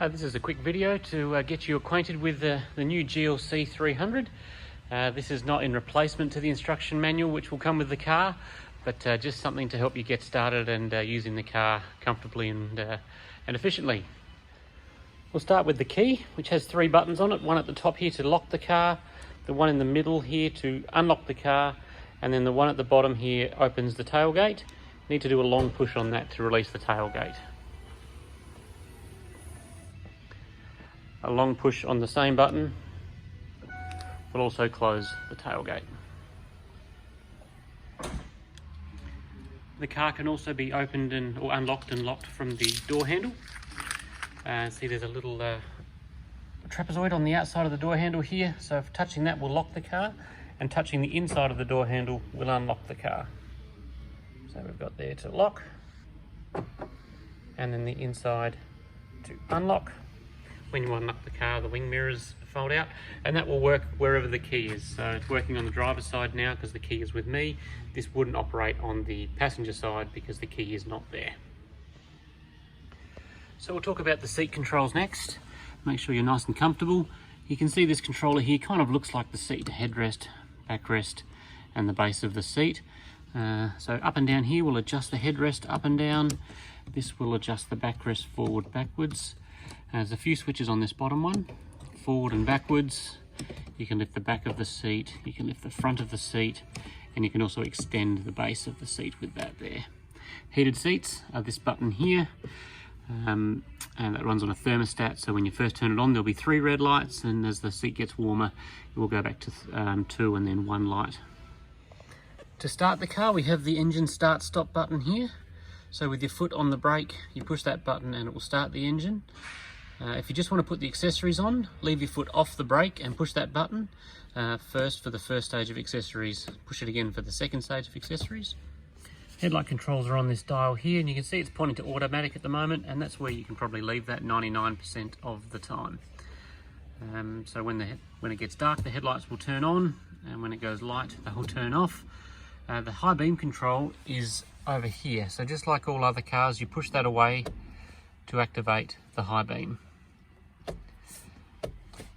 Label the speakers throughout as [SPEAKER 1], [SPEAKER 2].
[SPEAKER 1] This is a quick video to get you acquainted with the new GLC300. This is not in replacement to the instruction manual which will come with the car, but just something to help you get started and using the car comfortably and efficiently. We'll start with the key, which has 3 buttons on it. One at the top here to lock the car, the one in the middle here to unlock the car, and then the one at the bottom here opens the tailgate. You need to do a long push on that to release the tailgate. A long push on the same button will also close the tailgate. The car can also be opened or unlocked and locked from the door handle. See, there's a little trapezoid on the outside of the door handle here, so if touching that will lock the car, and touching the inside of the door handle will unlock the car. So we've got there to lock, and then the inside to unlock. When you unlock the car, the wing mirrors fold out, and that will work wherever the key is. So it's working on the driver's side now because the key is with me. This wouldn't operate on the passenger side because the key is not there. So we'll talk about the seat controls next. Make sure you're nice and comfortable. You can see this controller here kind of looks like the seat: headrest, backrest, and the base of the seat. So up and down here will adjust the headrest up and down. This will adjust the backrest forward, backwards. There's a few switches on this bottom one, forward and backwards. You can lift the back of the seat, you can lift the front of the seat, and you can also extend the base of the seat with that there. Heated seats are this button here, and that runs on a thermostat, so when you first turn it on there'll be 3 red lights, and as the seat gets warmer it will go back to 2 and then 1 light. To start the car, we have the engine start stop button here. So with your foot on the brake, you push that button and it will start the engine. If you just want to put the accessories on, leave your foot off the brake and push that button first for the first stage of accessories. Push it again for the second stage of accessories. Headlight controls are on this dial here, and you can see it's pointing to automatic at the moment, and that's where you can probably leave that 99% of the time. So when it gets dark, the headlights will turn on, and when it goes light, they will turn off. The high beam control is over here, so just like all other cars, you push that away to activate the high beam.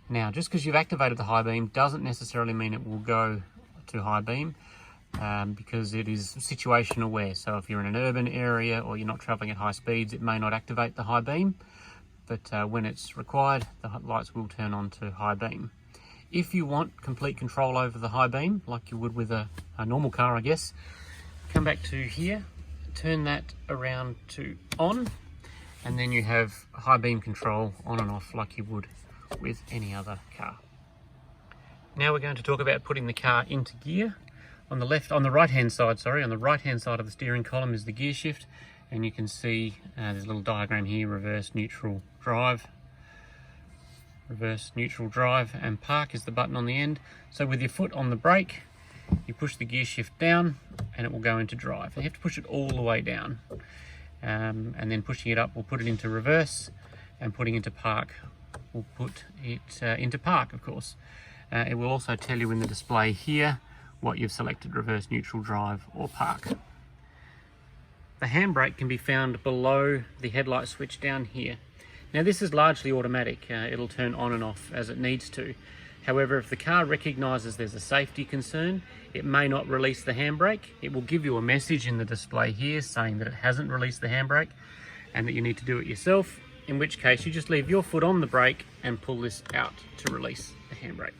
[SPEAKER 1] Now, just because you've activated the high beam doesn't necessarily mean it will go to high beam, because it is situation aware. So if you're in an urban area or you're not traveling at high speeds, it may not activate the high beam, but when it's required, the lights will turn on to high beam. If you want complete control over the high beam, like you would with a normal car, I guess, come back to here, turn that around to on, and then you have high beam control on and off like you would with any other car. Now we're going to talk about putting the car into gear. On the right hand side of the steering column is the gear shift, and you can see there's a little diagram here: reverse, neutral, drive. Reverse, neutral, drive, and park is the button on the end. So with your foot on the brake, you push the gear shift down and it will go into drive. You have to push it all the way down, and then pushing it up will put it into reverse, and putting into park will put it into park, of course. It will also tell you in the display here what you've selected: reverse, neutral, drive, or park. The handbrake can be found below the headlight switch down here. Now this is largely automatic. It'll turn on and off as it needs to. However, if the car recognises there's a safety concern, it may not release the handbrake. It will give you a message in the display here saying that it hasn't released the handbrake and that you need to do it yourself, in which case you just leave your foot on the brake and pull this out to release the handbrake.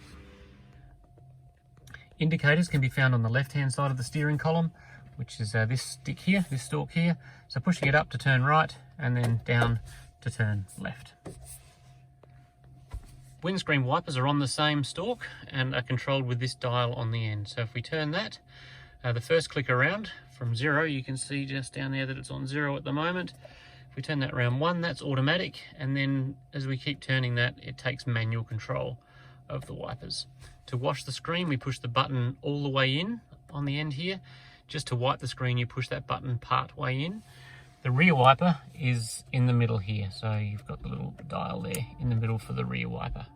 [SPEAKER 1] Indicators can be found on the left-hand side of the steering column, which is this stick here, this stalk here. So pushing it up to turn right, and then down to turn left. Windscreen wipers are on the same stalk and are controlled with this dial on the end. So if we turn that, the first click around from 0, you can see just down there that it's on 0 at the moment. If we turn that around 1, that's automatic, and then as we keep turning that, it takes manual control of the wipers. To wash the screen, we push the button all the way in on the end here. Just to wipe the screen, you push that button part way in. The rear wiper is in the middle here, so you've got the little dial there in the middle for the rear wiper.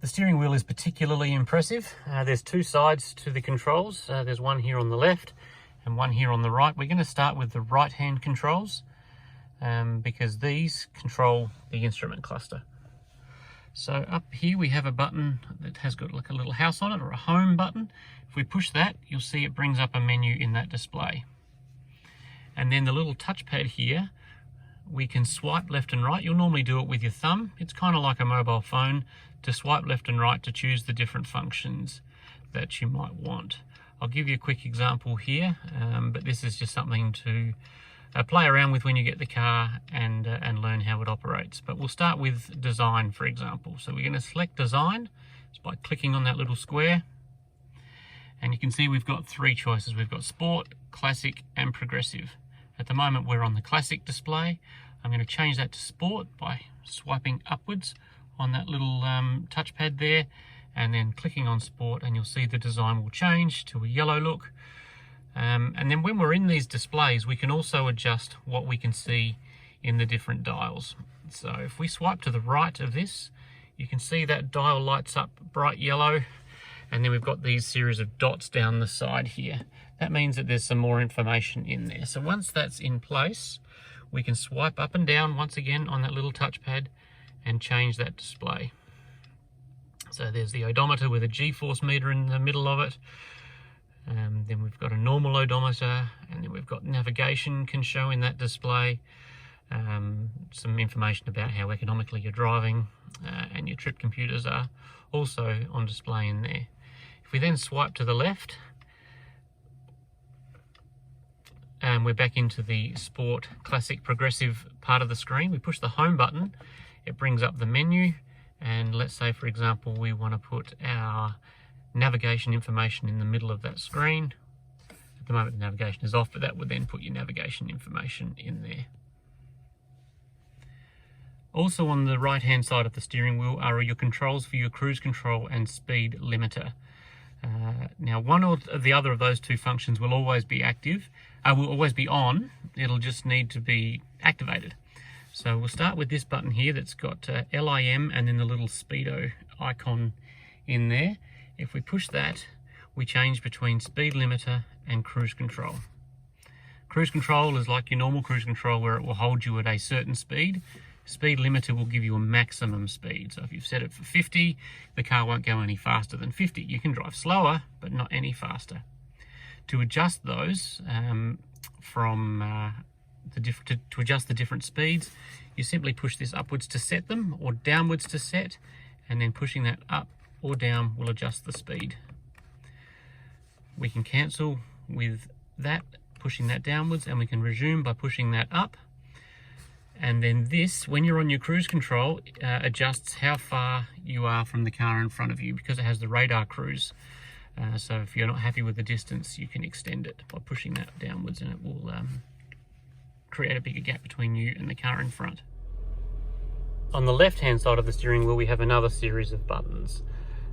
[SPEAKER 1] The steering wheel is particularly impressive. There's 2 sides to the controls. There's one here on the left and one here on the right. We're going to start with the right hand controls. because these control the instrument cluster. So up here we have a button that has got like a little house on it, or a home button. If we push that, you'll see it brings up a menu in that display. And then the little touchpad here, we can swipe left and right. You'll normally do it with your thumb. It's kind of like a mobile phone, to swipe left and right to choose the different functions that you might want. I'll give you a quick example here, but this is just something to play around with when you get the car and learn how it operates. But we'll start with design, for example. So we're going to select design just by clicking on that little square. And you can see we've got three choices. We've got Sport, Classic and Progressive. At the moment we're on the Classic display. I'm going to change that to Sport by swiping upwards on that little touchpad there, and then clicking on Sport, and you'll see the design will change to a yellow look. And then when we're in these displays, we can also adjust what we can see in the different dials. So if we swipe to the right of this, you can see that dial lights up bright yellow, and then we've got these series of dots down the side here. That means that there's some more information in there. So once that's in place, we can swipe up and down once again on that little touchpad and change that display. So there's the odometer with a G-force meter in the middle of it. Then we've got a normal odometer, and then we've got navigation can show in that display. Some information about how economically you're driving, and your trip computers are also on display in there. If we then swipe to the left, and we're back into the Sport, Classic, Progressive part of the screen. We push the home button, it brings up the menu, and let's say, for example, we want to put our navigation information in the middle of that screen. At the moment the navigation is off, but that would then put your navigation information in there. Also on the right hand side of the steering wheel are your controls for your cruise control and speed limiter. Now one or the other of those two functions will always be active, will always be on. It'll just need to be activated. So we'll start with this button here that's got LIM and then the little speedo icon in there. If we push that, we change between speed limiter and cruise control. Cruise control is like your normal cruise control, where it will hold you at a certain speed. Speed limiter will give you a maximum speed. So if you've set it for 50, the car won't go any faster than 50. You can drive slower, but not any faster. To adjust those to adjust the different speeds, you simply push this upwards to set them, or downwards to set, and then pushing that up or down will adjust the speed. We can cancel with that, pushing that downwards, and we can resume by pushing that up. And then this, when you're on your cruise control, adjusts how far you are from the car in front of you, because it has the radar cruise. So if you're not happy with the distance, you can extend it by pushing that downwards, and it will create a bigger gap between you and the car in front. On the left hand side of the steering wheel, we have another series of buttons.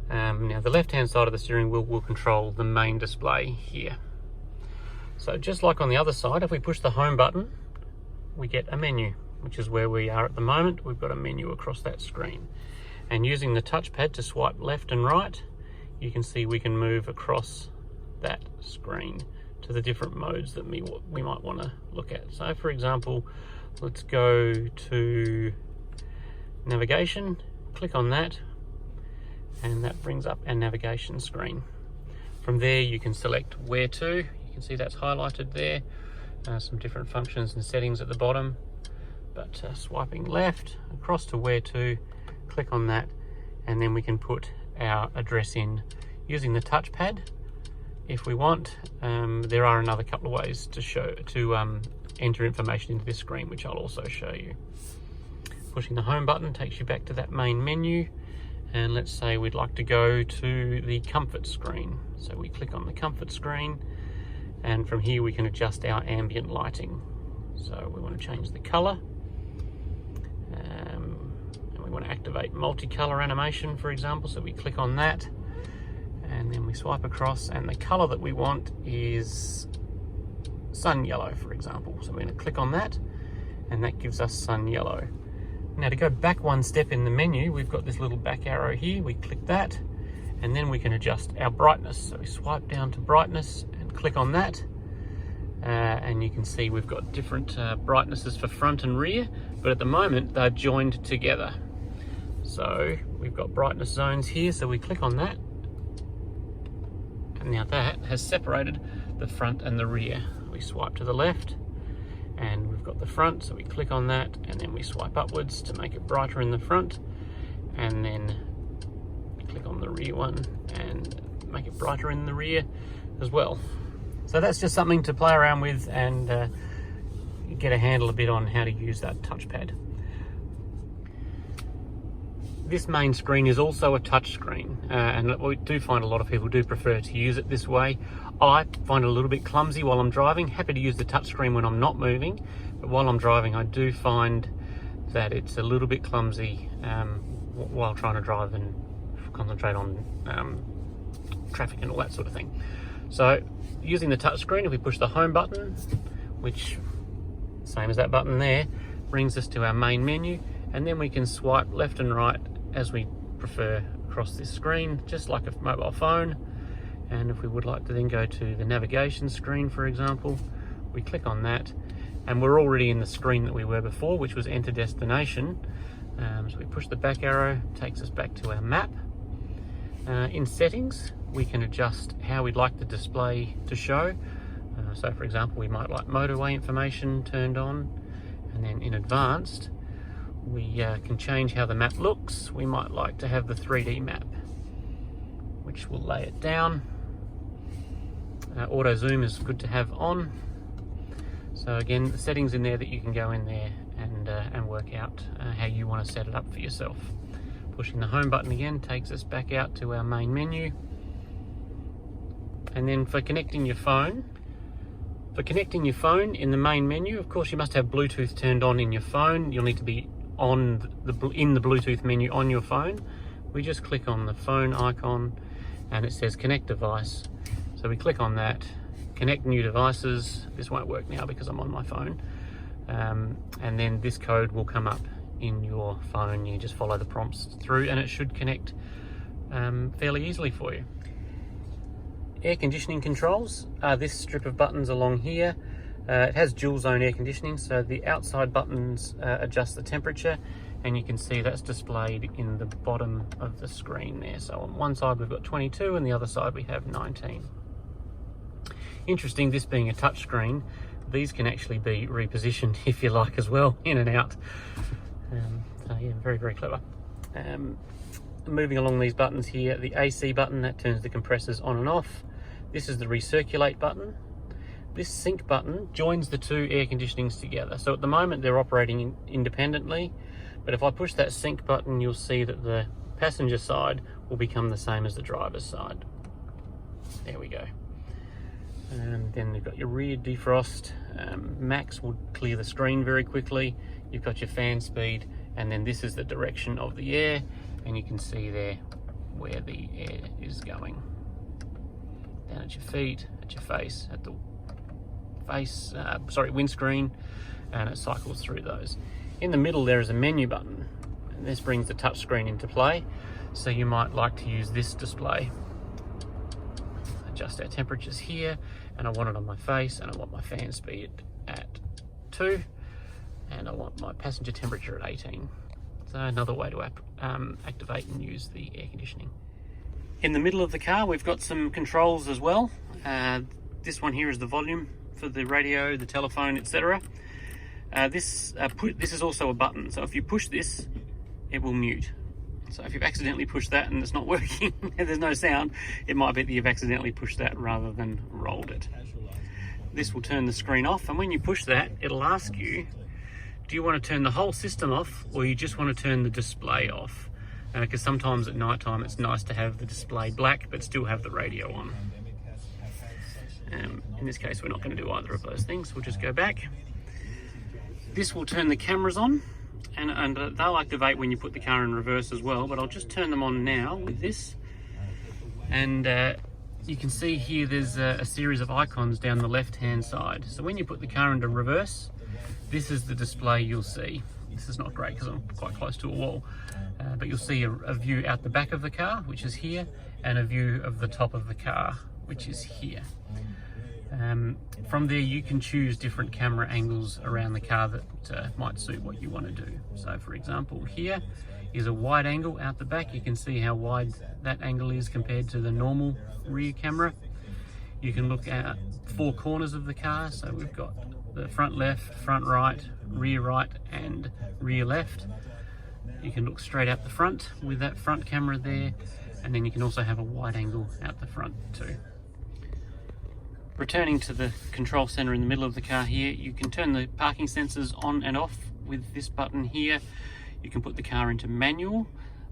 [SPEAKER 1] Now the left hand side of the steering wheel will control the main display here. So just like on the other side, if we push the home button, we get a menu, which is where we are at the moment. We've got a menu across that screen. And using the touchpad to swipe left and right, you can see we can move across that screen to the different modes that we might want to look at. So for example, let's go to navigation, click on that, and that brings up our navigation screen. From there you can select where to. You can see that's highlighted there. Some different functions and settings at the bottom, but swiping left across to where to, click on that, and then we can put our address in using the touchpad if we want. There are another couple of ways to enter information into this screen, which I'll also show you. Pushing the home button takes you back to that main menu, and let's say we'd like to go to the comfort screen. So we click on the comfort screen, and from here we can adjust our ambient lighting. So we want to change the color, and we want to activate multicolor animation, for example. So we click on that, and then we swipe across, and the color that we want is sun yellow, for example. So we're going to click on that, and that gives us sun yellow. Now to go back one step in the menu, we've got this little back arrow here. We click that, and then we can adjust our brightness. So we swipe down to brightness and click on that, and you can see we've got different brightnesses for front and rear, but at the moment they're joined together. So we've got brightness zones here, so we click on that, and now that has separated the front and the rear. We swipe to the left and we've got the front, so we click on that and then we swipe upwards to make it brighter in the front, and then click on the rear one and make it brighter in the rear as well. So that's just something to play around with and get a handle a bit on how to use that touchpad. This main screen is also a touch screen, and we do find a lot of people do prefer to use it this way. I find it a little bit clumsy while I'm driving. Happy to use the touch screen when I'm not moving, but while I'm driving I do find that it's a little bit clumsy while trying to drive and concentrate on traffic and all that sort of thing. So using the touch screen, if we push the home button, which same as that button there, brings us to our main menu, and then we can swipe left and right as we prefer across this screen, just like a mobile phone. And if we would like to then go to the navigation screen, for example, we click on that and we're already in the screen that we were before, which was enter destination. So we push the back arrow, takes us back to our map. In settings, we can adjust how we'd like the display to show. So for example, we might like motorway information turned on, and then in advanced, we can change how the map looks. We might like to have the 3D map, which will lay it down. Auto zoom is good to have on. So again, the settings in there that you can go in there and work out how you want to set it up for yourself. Pushing the home button again takes us back out to our main menu. And then for connecting your phone, in the main menu, of course you must have Bluetooth turned on in your phone. You'll need to be in the Bluetooth menu on your phone. We just click on the phone icon and it says connect device. So we click on that, connect new devices. This won't work now because I'm on my phone. And then this code will come up in your phone. You just follow the prompts through and it should connect fairly easily for you. Air conditioning controls are this strip of buttons along here. It has dual zone air conditioning, so the outside buttons adjust the temperature, and you can see that's displayed in the bottom of the screen there. So on one side we've got 22 and the other side we have 19. Interesting, this being a touch screen, these can actually be repositioned if you like as well, in and out. So yeah, very, very clever. Moving along these buttons here, the AC button, that turns the compressors on and off. This is the recirculate button. This sync button joins the two air conditionings together. So at the moment they're operating independently, but if I push that sync button, you'll see that the passenger side will become the same as the driver's side. There we go. And then you've got your rear defrost. Max will clear the screen very quickly. You've got your fan speed, and then this is the direction of the air, and you can see there where the air is going. Down at your feet, at your face, at the windscreen, and it cycles through those. In the middle there is a menu button, and this brings the touch screen into play. So you might like to use this display. Adjust our temperatures here, and I want it on my face, and I want my fan speed at 2, and I want my passenger temperature at 18. So another way to activate and use the air conditioning. In the middle of the car we've got some controls as well. This one here is the volume for the radio, the telephone, etc. This is also a button, so if you push this it will mute. So if you've accidentally pushed that and it's not working and there's no sound, it might be that you've accidentally pushed that rather than rolled it. This will turn the screen off, and when you push that it'll ask you, do you want to turn the whole system off or you just want to turn the display off? Because sometimes at night time it's nice to have the display black but still have the radio on. In this case we're not going to do either of those things. We'll just go back. This will turn the cameras on, and they'll activate when you put the car in reverse as well, but I'll just turn them on now with this. And you can see here there's a series of icons down the left hand side. So when you put the car into reverse, this is the display you'll see. This is not great because I'm quite close to a wall, but you'll see a view out the back of the car, which is here, and a view of the top of the car, which is here. From there you can choose different camera angles around the car that might suit what you want to do. So for example, here is a wide angle out the back. You can see how wide that angle is compared to the normal rear camera. You can look at 4 corners of the car, so we've got the front left, front right, and rear left. You can look straight out the front with that front camera there, and then you can also have a wide angle out the front too. Returning to the control center in the middle of the car here, you can turn the parking sensors on and off with this button here. You can put the car into manual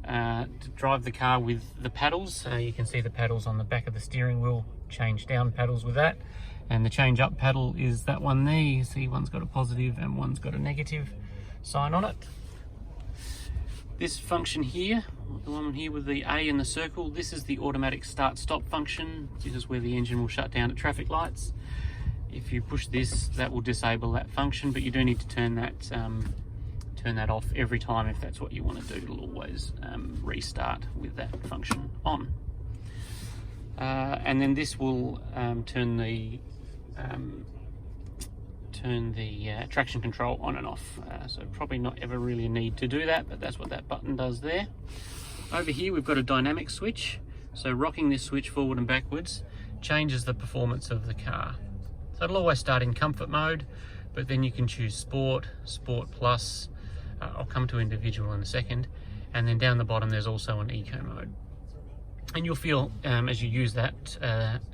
[SPEAKER 1] to drive the car with the paddles. You can see the paddles on the back of the steering wheel, change down paddles with that. And the change up paddle is that one there. You see one's got a positive and one's got a negative sign on it. This function here, the one here with the A in the circle, this is the automatic start-stop function. This is where the engine will shut down at traffic lights. If you push this, that will disable that function, but you do need to turn that off every time if that's what you want to do. It'll always restart with that function on. And then this will turn the traction control on and off. So probably not ever really a need to do that, but that's what that button does there. Over here we've got a dynamic switch. So rocking this switch forward and backwards changes the performance of the car. So it'll always start in comfort mode, but then you can choose sport, sport plus. I'll come to individual in a second. And then down the bottom there's also an eco mode. And you'll feel as you use that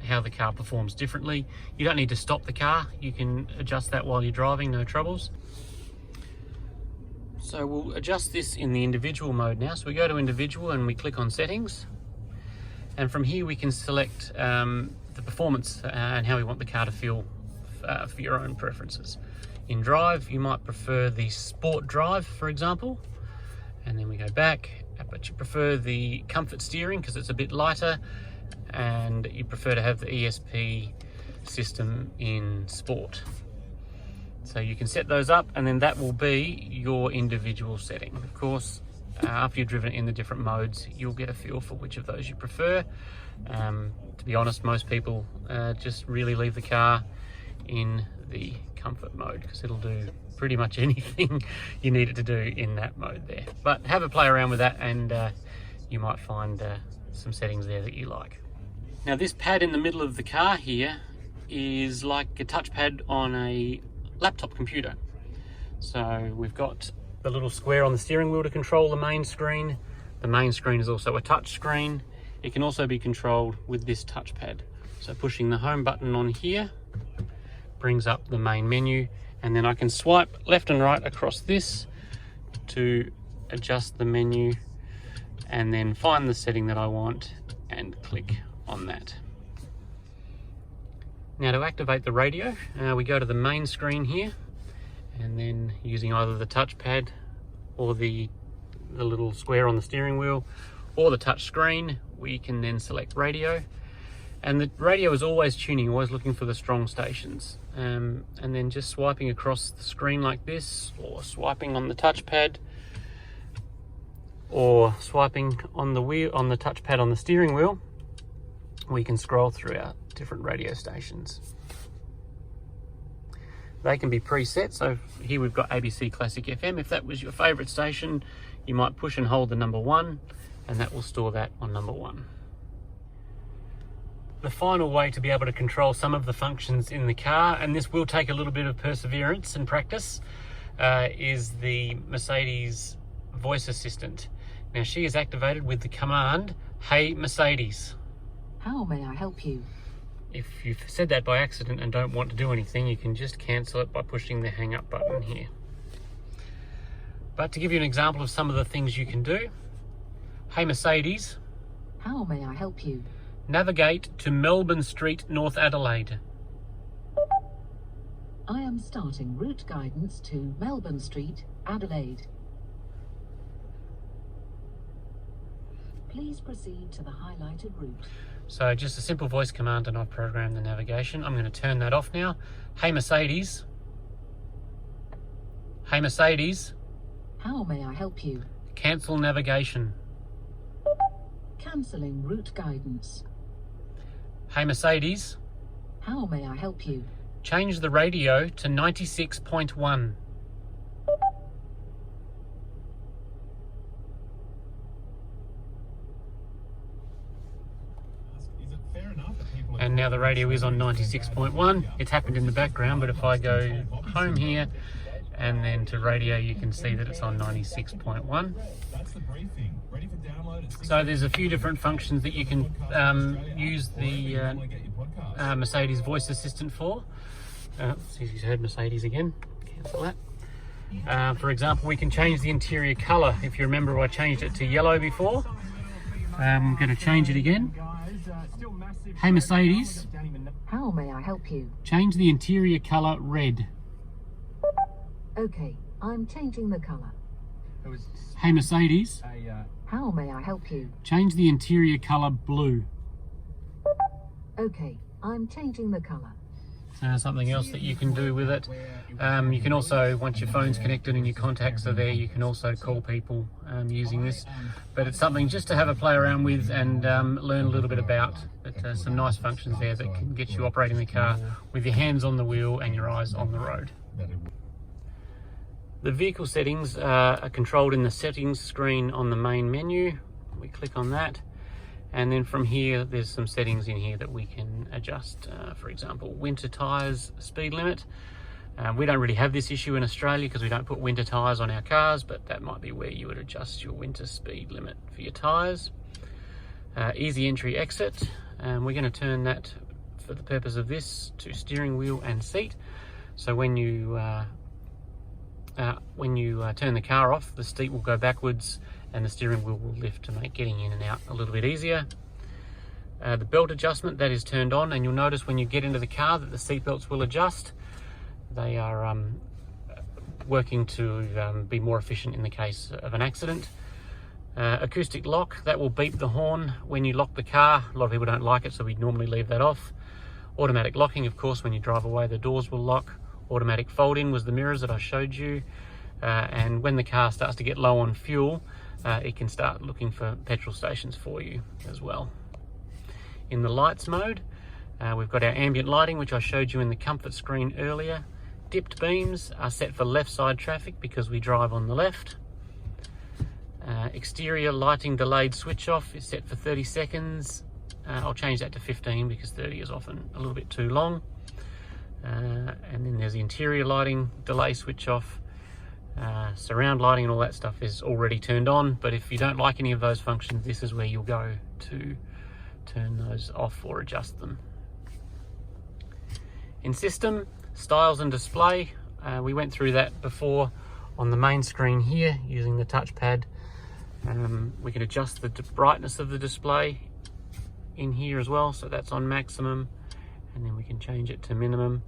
[SPEAKER 1] how the car performs differently. You don't need to stop the car. You can adjust that while you're driving, no troubles. So we'll adjust this in the individual mode now. So we go to individual and we click on settings. And from here we can select the performance and how we want the car to feel for your own preferences. In drive, you might prefer the sport drive, for example. And then we go back. But you prefer the comfort steering because it's a bit lighter, and you prefer to have the ESP system in sport. So you can set those up, and then that will be your individual setting. Of course, after you've driven it in the different modes, you'll get a feel for which of those you prefer. To be honest, most people just really leave the car in the comfort mode because it'll do pretty much anything you need it to do in that mode there. But have a play around with that, and you might find some settings there that you like. Now this pad in the middle of the car here is like a touchpad on a laptop computer. So we've got the little square on the steering wheel to control the main screen. The main screen is also a touch screen. It can also be controlled with this touchpad. So pushing the home button on here brings up the main menu, and then I can swipe left and right across this to adjust the menu and then find the setting that I want and click on that. Now to activate the radio, we go to the main screen here, and then using either the touchpad or the little square on the steering wheel or the touch screen, we can then select radio. And the radio is always tuning, always looking for the strong stations. And then just swiping across the screen like this, or swiping on the touchpad, or swiping on the wheel, on the touchpad on the steering wheel, we can scroll through our different radio stations. They can be preset, so here we've got ABC Classic FM. If that was your favorite station, you might push and hold the number 1, and that will store that on number 1. The final way to be able to control some of the functions in the car, and this will take a little bit of perseverance and practice, is the Mercedes voice assistant. Now she is activated with the command, "Hey Mercedes."
[SPEAKER 2] How may I help you?
[SPEAKER 1] If you've said that by accident and don't want to do anything, you can just cancel it by pushing the hang up button here. But to give you an example of some of the things you can do, "Hey Mercedes,
[SPEAKER 2] how may I help you?
[SPEAKER 1] Navigate to Melbourne Street, North Adelaide."
[SPEAKER 2] I am starting route guidance to Melbourne Street, Adelaide. Please proceed to the highlighted route.
[SPEAKER 1] So just a simple voice command, and I've programmed the navigation. I'm going to turn that off now. "Hey Mercedes. Hey Mercedes.
[SPEAKER 2] How may I help you?
[SPEAKER 1] Cancel navigation."
[SPEAKER 2] Cancelling route guidance.
[SPEAKER 1] "Hey Mercedes.
[SPEAKER 2] How may I help you?
[SPEAKER 1] Change the radio to 96.1. And now the radio is on 96.1. It's happened in the background, but if I go home here and then to radio, you can see that it's on 96.1. So there's a few different functions that you can use the Mercedes voice assistant for. See if you heard Mercedes again. Cancel that. For example, we can change the interior colour. If you remember, I changed it to yellow before. I'm going to change it again. Hey Mercedes.
[SPEAKER 2] How may I help you?
[SPEAKER 1] Change the interior colour red.
[SPEAKER 2] Okay, I'm changing the colour.
[SPEAKER 1] Hey Mercedes.
[SPEAKER 2] How may I help you?
[SPEAKER 1] Change the interior colour blue.
[SPEAKER 2] Okay, I'm changing the colour.
[SPEAKER 1] Something else that you can do with it. You can also, once your phone's connected and your contacts are there, you can also call people using this. But it's something just to have a play around with and learn a little bit about. But some nice functions there that can get you operating the car with your hands on the wheel and your eyes on the road. The vehicle settings are controlled in the settings screen on the main menu. We click on that. And then from here, there's some settings in here that we can adjust. For example, winter tyres, speed limit. We don't really have this issue in Australia because we don't put winter tyres on our cars, but that might be where you would adjust your winter speed limit for your tyres. Easy entry exit. We're going to turn that, for the purpose of this, to steering wheel and seat. So when you turn the car off, the seat will go backwards and the steering wheel will lift to make getting in and out a little bit easier. The belt adjustment, that is turned on, and you'll notice when you get into the car that the seat belts will adjust. They are working to be more efficient in the case of an accident. Acoustic lock, that will beep the horn when you lock the car. A lot of people don't like it, so we normally leave that off. Automatic locking, of course, when you drive away the doors will lock. Automatic fold-in was the mirrors that I showed you. And when the car starts to get low on fuel, it can start looking for petrol stations for you as well. In the lights mode, we've got our ambient lighting, which I showed you in the comfort screen earlier. Dipped beams are set for left side traffic because we drive on the left. Exterior lighting delayed switch off is set for 30 seconds. I'll change that to 15 because 30 is often a little bit too long. And then there's the interior lighting delay switch off. Surround lighting and all that stuff is already turned on, but if you don't like any of those functions, this is where you'll go to turn those off or adjust them. In system, styles and display, we went through that before on the main screen here using the touchpad. We can adjust the brightness of the display in here as well, so that's on maximum, and then we can change it to minimum,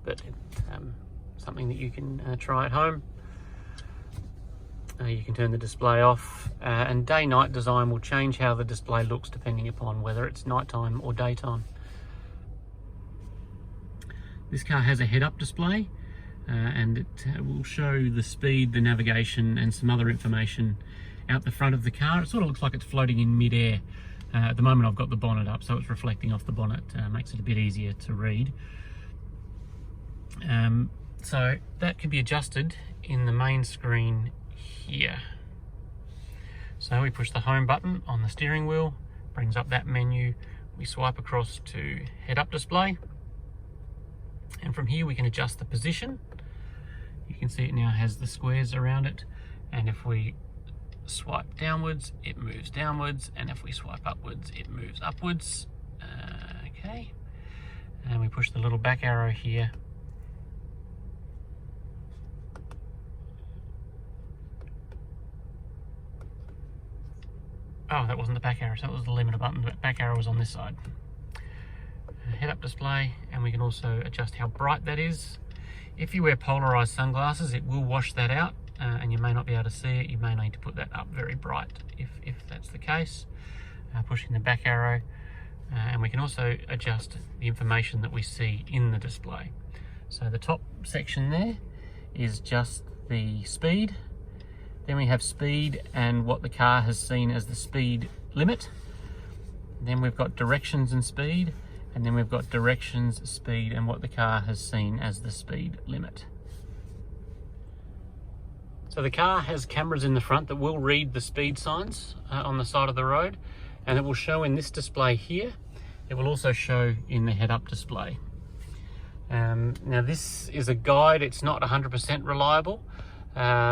[SPEAKER 1] but something that you can try at home. You can turn the display off, and day-night design will change how the display looks depending upon whether it's nighttime or daytime. This car has a head-up display, and it will show the speed, the navigation, and some other information out the front of the car. It sort of looks like it's floating in mid-air. At the moment I've got the bonnet up, so it's reflecting off the bonnet, makes it a bit easier to read. So that can be adjusted in the main screen here. So we push the home button on the steering wheel, brings up that menu. We swipe across to head-up display, and from here we can adjust the position. You can see it now has the squares around it, and if we swipe downwards, it moves downwards, and if we swipe upwards, it moves upwards. Okay, and we push the little back arrow here. Oh, that wasn't the back arrow, so that was the limiter button. The back arrow was on this side. Head-up display, and we can also adjust how bright that is. If you wear polarized sunglasses, it will wash that out, and you may not be able to see it. You may need to put that up very bright if that's the case. Pushing the back arrow, and we can also adjust the information that we see in the display. So the top section there is just the speed. Then we have speed and what the car has seen as the speed limit. Then we've got directions and speed, And then we've got directions, speed, and what the car has seen as the speed limit. So the car has cameras in the front that will read the speed signs on the side of the road, and it will show in this display here. It will also show in the head-up display. Now this is a guide, it's not 100% reliable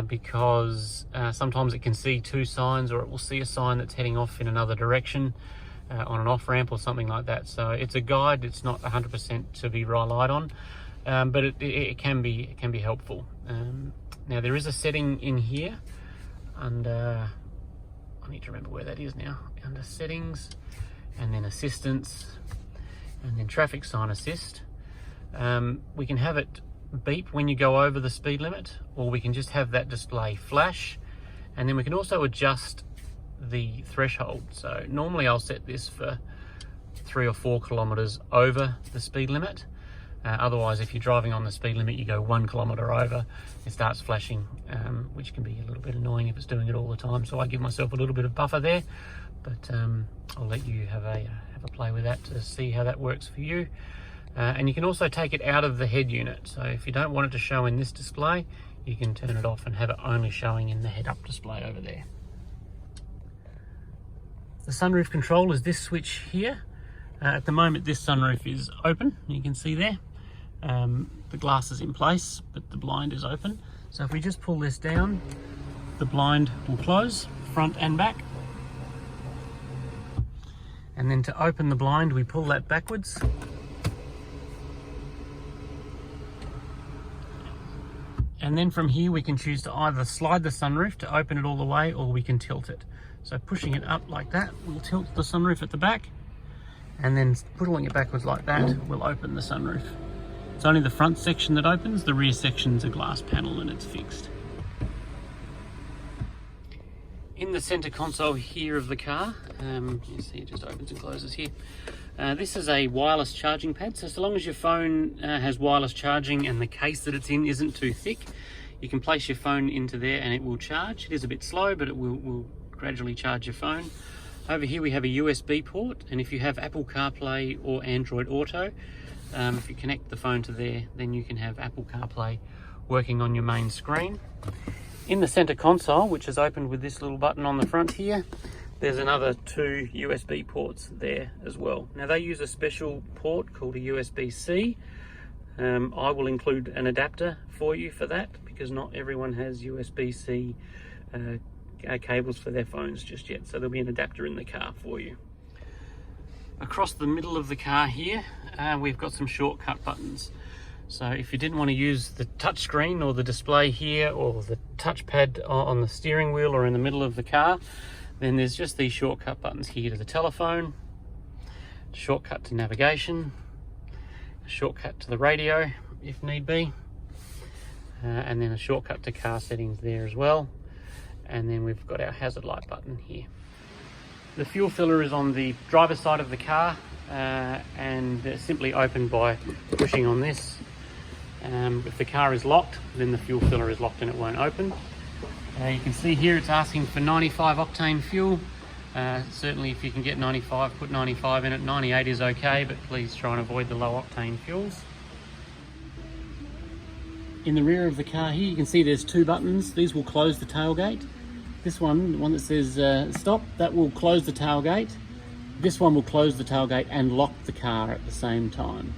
[SPEAKER 1] because sometimes it can see two signs, or it will see a sign that's heading off in another direction on an off-ramp or something like that. So it's a guide, it's not 100% to be relied on, but it can be helpful. Now there is a setting in here under, I need to remember where that is now, under settings, and then assistance, and then traffic sign assist. We can have it beep when you go over the speed limit, or we can just have that display flash, and then we can also adjust the threshold. So normally I'll set this for 3 or 4 kilometers over the speed limit. Otherwise, if you're driving on the speed limit, you go 1 kilometer over, it starts flashing, which can be a little bit annoying if it's doing it all the time. So I give myself a little bit of buffer there, but I'll let you have a play with that to see how that works for you. And you can also take it out of the head unit. So if you don't want it to show in this display, you can turn it off and have it only showing in the head-up display over there. The sunroof control is this switch here. At the moment, this sunroof is open, you can see there. The glass is in place, but the blind is open. So if we just pull this down, the blind will close, front and back. And then to open the blind, we pull that backwards. And then from here, we can choose to either slide the sunroof to open it all the way, or we can tilt it. So pushing it up like that will tilt the sunroof at the back, and then pulling it backwards like that will open the sunroof. It's only the front section that opens, the rear section's a glass panel and it's fixed. In the center console here of the car, you see it just opens and closes here. This is a wireless charging pad, so long as your phone has wireless charging and the case that it's in isn't too thick, you can place your phone into there and it will charge. It is a bit slow, but it will gradually charge your phone. Over here we have a USB port, and if you have Apple CarPlay or Android Auto, if you connect the phone to there, then you can have Apple CarPlay working on your main screen. In the center console, which is opened with this little button on the front here, there's another 2 USB ports there as well. Now they use a special port called a USB-C. I will include an adapter for you for that, because not everyone has USB-C cables for their phones just yet, so there'll be an adapter in the car for you. Across the middle of the car here, we've got some shortcut buttons. So if you didn't want to use the touch screen or the display here, or the touchpad on the steering wheel or in the middle of the car, then there's just these shortcut buttons here to the telephone, shortcut to navigation, a shortcut to the radio if need be, and then a shortcut to car settings there as well. And then we've got our hazard light button here. The fuel filler is on the driver's side of the car, and it's simply opened by pushing on this. If the car is locked, then the fuel filler is locked and it won't open. You can see here it's asking for 95 octane fuel. Certainly if you can get 95, put 95 in it. 98 is okay, but please try and avoid the low octane fuels. In the rear of the car here, you can see there's 2 buttons. These will close the tailgate. This one, the one that says stop, that will close the tailgate. This one will close the tailgate and lock the car at the same time.